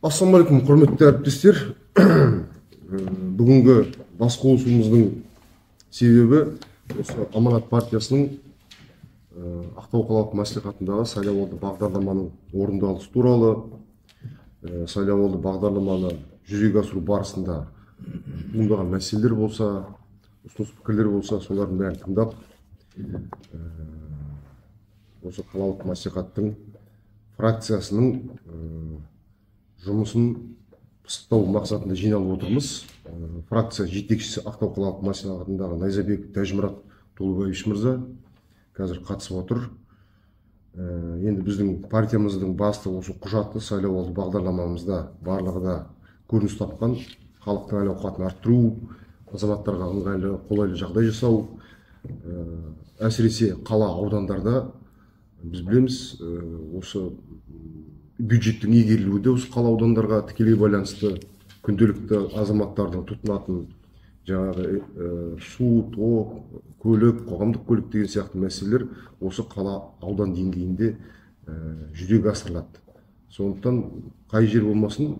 Ассалаумағалейкум, құрметті әріптестер. Бүгінгі бас қосуымыздың себебі осы Аманат партиясының Ақтау қалалық мәслихатындағы сайлауалды бағдарламаның орындалысы туралы, сайлауалды бағдарламаны жүзеге асыру барысында туындаған мәселелер болса, ұсыныс пікірлер болса, солардың бәрін тыңдап, осы қалалық мәслихаттың фракциясының жұмысын пысықтау мақсатында жиналып отырмыз. Фракция жетекшісі Ақтау қалалық мәслихатындағы Найзабеков Тәжімұрат Толыбаевич мырза қазір қатысып отыр. Енді біздің партиямыздың басты осы құжаты сайлауалды бағдарламамызда барлығы да көрініс тапқан, халықтың әл-ауқатын арттыру, азаматтарға ыңғайлы, қолайлы жағдай жасау, әсіресе қала аудандарда біз білеміз, осы бюджеттің игерілуі де осы қала аудандарға тікелей байланысты, күнделікті азаматтардың тұтынатын жаңағы су, тоқ, көлік, қоғамдық көлік деген сияқты мәселелер осы қала аудан деңгейінде жүзеге асырылады. Сондықтан қай жер болмасын,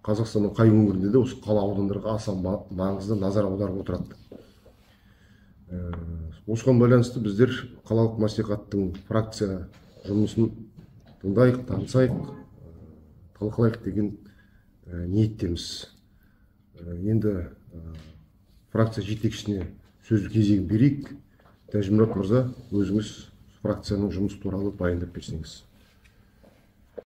Қазақстанның қай өңірінде де осы қала аудандарға аса маңызды назар аударып отырады. Осыған байланысты біздер қалалық мәслихаттың фракция жұмысын тыңдайық, танысайық, талқылайық деген ниеттеміз. Енді фракция жетекшісіне сөз кезегін берейік. Тәжімұрат мырза, өзіңіз фракцияның жұмысы туралы баяндап берсеңіз.